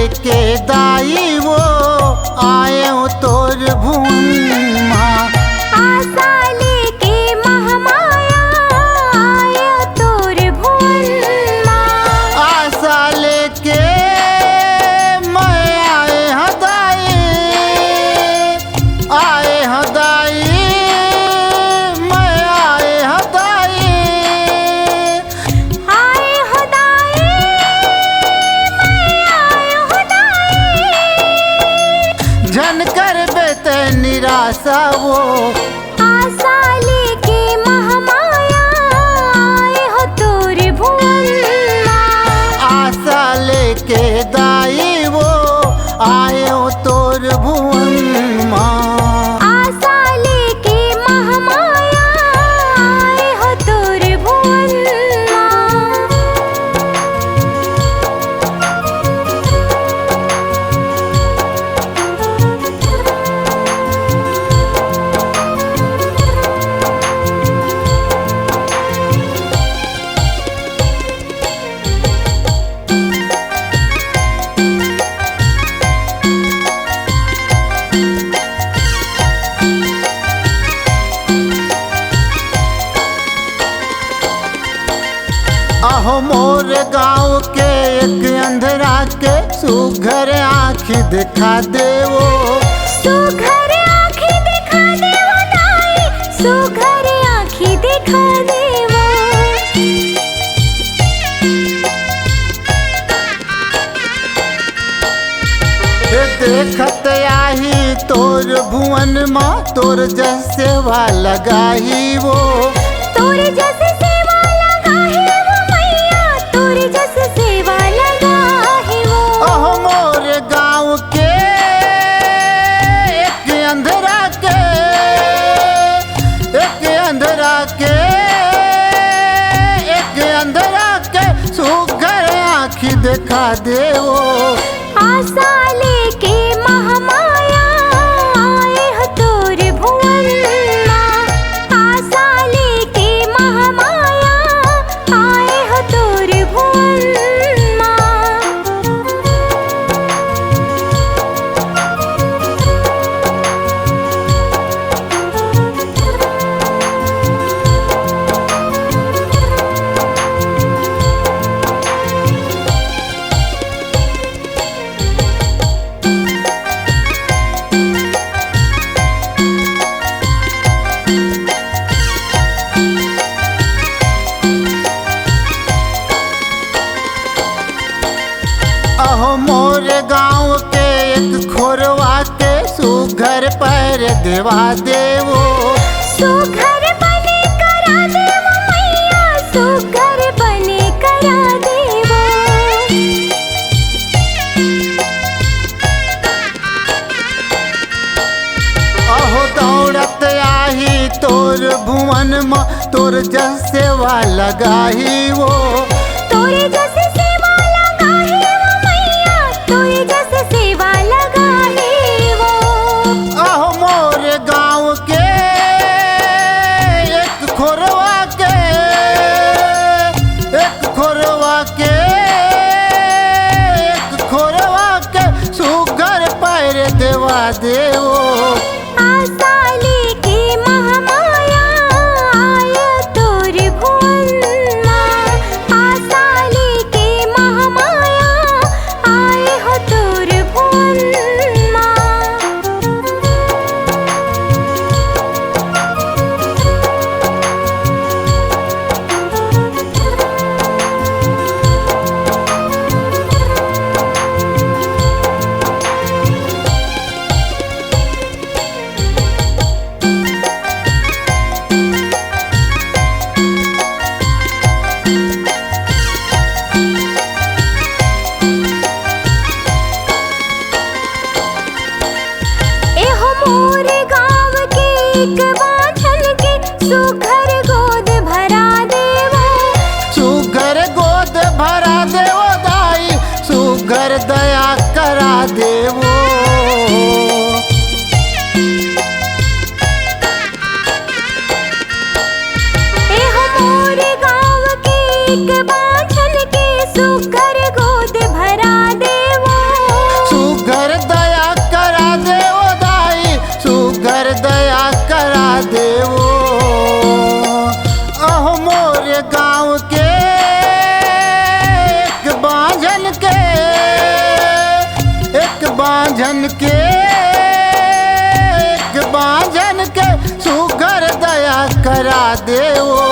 लेके दाई वो आए हो तोर भुवन माँ। आशा लेके महामाया आए हो तोर भुवन माँ। आशा लेके मैं आए हदाई, आए हदाई, मैं आए हदाई। आए हो दाई मैं आए हो दाई। जन कर बेते निराशा वो आशा लेके महामाया आए हो तोर भुवन माँ। आशा लेके दाई वो आए हो तोर भुवन माँ। आशा लेके महामाया आए हो तोर भुवन माँ। अहो मोर गाँव के एक अंधरा के सुघर आँखी दिखा देवो। सुघर आँखें दिखा देवो दाई, सुघर आँखें दिखा देवो। देखत आही तोर भुवन माँ, तोर जैसे वा लगाही वो। तोर जैसे सेवा लगा है वो मैया, तोर जैसे सेवा लगा है वो। अहो मोर गाँव के एक अंधरा के, एक अंधरा के, एक अंधरा के सुघर आँखी दिखा देवो। आशा लेके महामाया आए हो तोर भुवन माँ। आशा लेके महामाया आए हो तोर भुवन माँ। अहो मोर गाँव के एक खोरवा के सुघर पैर देवा देवो। सुघर बने करा देवो मैया, सुघर बने करा देवो। अहो दौड़त आही तोर भुवन माँ, तोर जैसे वा लगाही वो। तोरे जैसे सेवा लगा है वो मैया, तोरे जैसे सेवा लगा है वो। अहो मोर गाँव के एक खोरवा के, एक खोरवा के, एक खोरवा के सुघर पैर देवा देवो। आशा लेके महामाया आए तोर भुवन माँ। आशा लेके महामाया आए हो तोर भुवन माँ। देवो